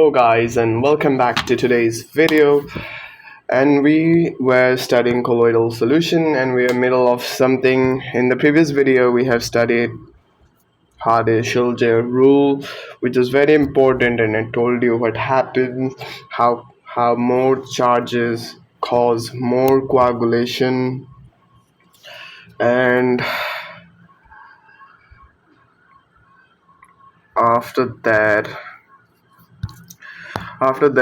Hello guys and welcome back to today's video. And we were studying colloidal solution and we are middle of something. In the previous video we have studied Hardy-Schulze rule, which is very important, and I told you what happens, how more charges cause more coagulation. And after that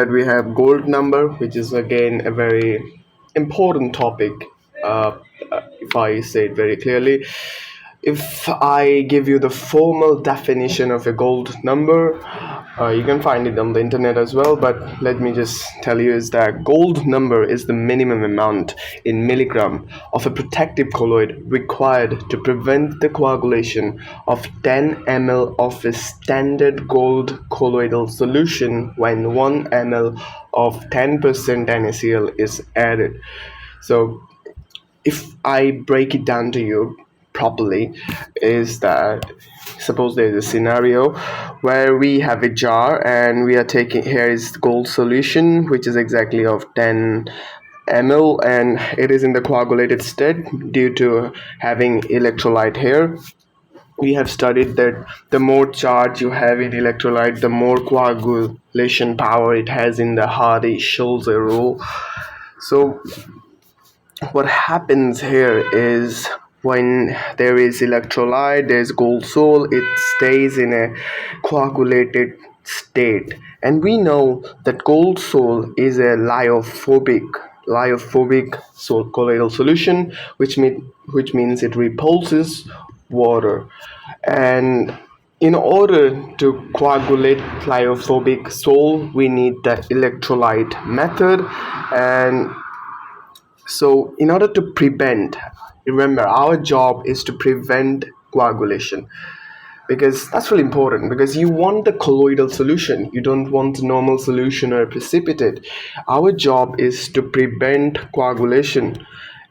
we have gold number, which is again a very important topic. uh, if I say it very clearly, if I give you the formal definition of a gold number, you can find it on the internet as well, but let me just tell you is that gold number is the minimum amount in milligram of a protective colloid required to prevent the coagulation of 10 ml of a standard gold colloidal solution when 1 ml of 10% NaCl is added. So if I break it down to you properly, is that suppose there's a scenario where we have a jar and we are taking, here is gold solution which is exactly of 10 ml, and it is in the coagulated state due to having electrolyte here. We have studied that the more charge you have in electrolyte, the more coagulation power it has in the Hardy-Schulze rule. So what happens here is when there is electrolyte, there's gold sol, it stays in a coagulated state, and we know that gold sol is a lyophobic colloidal solution, which means it repulses water. And in order to coagulate lyophobic sol, we need the electrolyte method. And so in order to prevent, remember our job is to prevent coagulation, because that's really important, because you want the colloidal solution, you don't want normal solution or precipitate. Our job is to prevent coagulation,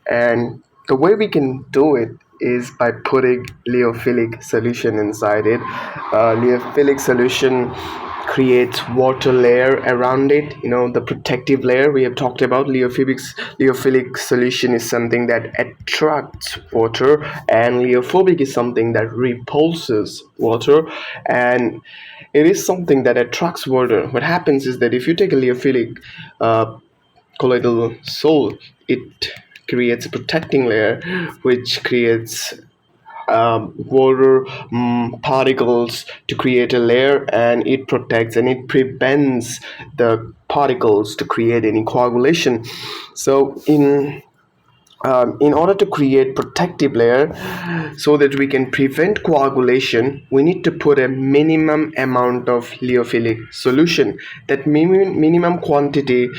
and the way we can do it is by putting lyophilic solution inside it. Lyophilic solution creates water layer around it, the protective layer we have talked about. Lyophilic solution is something that attracts water, and lyophobic is something that repulses water, and it is something that attracts water. What happens is that if you take a lyophilic colloidal sol, it creates a protecting layer which creates water particles to create a layer, and it protects and it prevents the particles to create any coagulation. So in order to create protective layer so that we can prevent coagulation, we need to put a minimum amount of lyophilic solution. That minimum quantity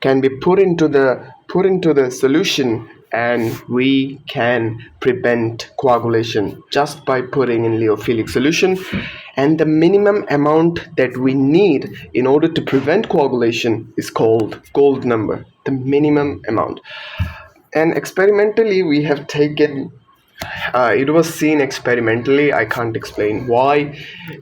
can be put into the solution, and we can prevent coagulation just by putting in lyophilic solution. And the minimum amount that we need in order to prevent coagulation is called gold number, the minimum amount. And experimentally we have taken, it was seen experimentally, I can't explain why,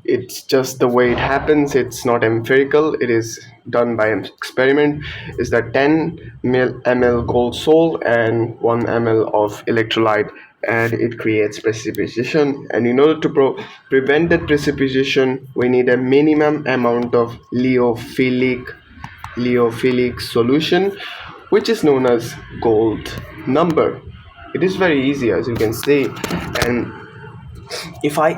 it's just the way it happens, it's not empirical, it is done by an experiment, is that 10 ml gold sol and 1 ml of electrolyte, and it creates precipitation. And in order to prevent that precipitation, we need a minimum amount of lyophilic solution, which is known as gold number. It is very easy, as you can see. And if I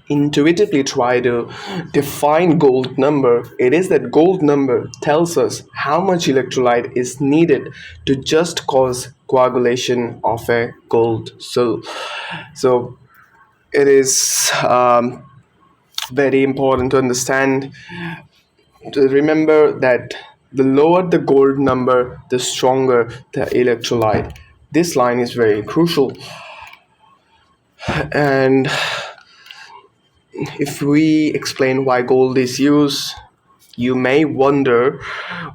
intuitively try to define gold number, it is that gold number tells us how much electrolyte is needed to just cause coagulation of a gold sol. So it is very important to understand, to remember that the lower the gold number, the stronger the electrolyte. This line is very crucial. And if we explain why gold is used, you may wonder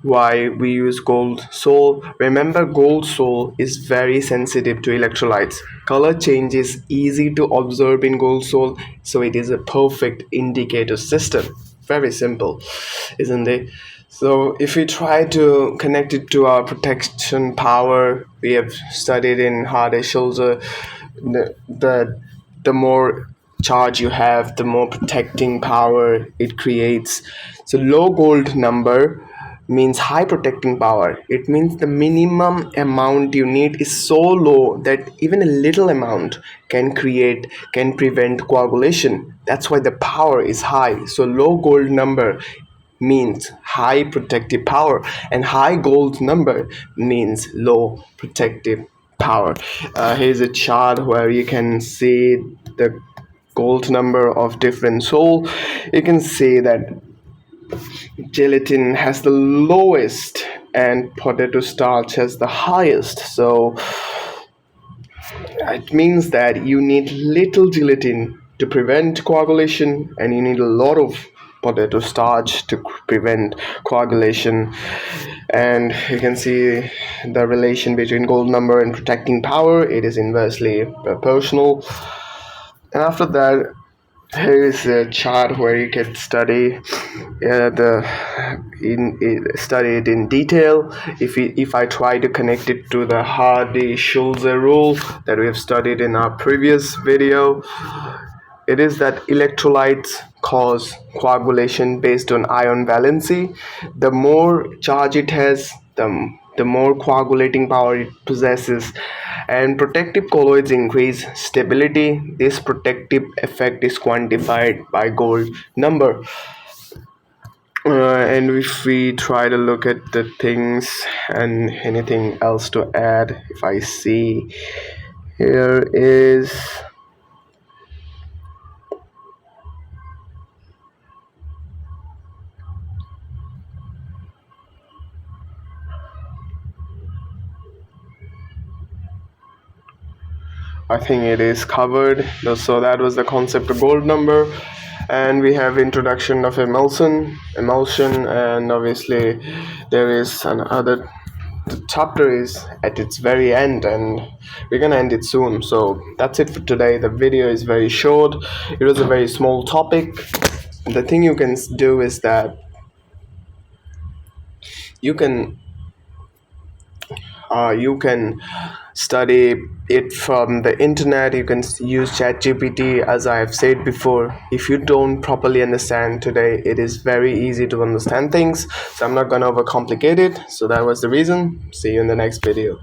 why we use gold sol. Remember, gold sol is very sensitive to electrolytes. Color change is easy to observe in gold sol, so it is a perfect indicator system. very simple, isn't it? So if we try to connect it to our protection power, we have studied in hard Schulze, the more charge you have, the more protecting power it creates. So low gold number means high protecting power. It means the minimum amount you need is so low that even a little amount can prevent coagulation. That's why the power is high. So low gold number means high protective power, and high gold number means low protective power. Here's a chart where you can see the gold number of different soul. You can see that gelatin has the lowest and potato starch has the highest. So it means that you need little gelatin to prevent coagulation, and you need a lot of potato starch to prevent coagulation. And you can see the relation between gold number and protecting power. It is inversely proportional. And after that, here is a chart where you can study it in detail. If I try to connect it to the Hardy-Schulze rule that we have studied in our previous video, it is that electrolytes cause coagulation based on ion valency. The more charge it has, the more coagulating power it possesses. And protective colloids increase stability. This protective effect is quantified by gold number. And if we try to look at the things and anything else to add, if I see here is I think it is covered. So that was the concept of gold number, and we have introduction of emulsion, and obviously there is another. The chapter is at its very end, and we're gonna end it soon. So that's it for today. The video is very short. It was a very small topic. The thing you can do is that you can you can study it from the internet. You can use ChatGPT, as I have said before. If you don't properly understand today, it is very easy to understand things. So I'm not gonna overcomplicate it. So that was the reason. See you in the next video.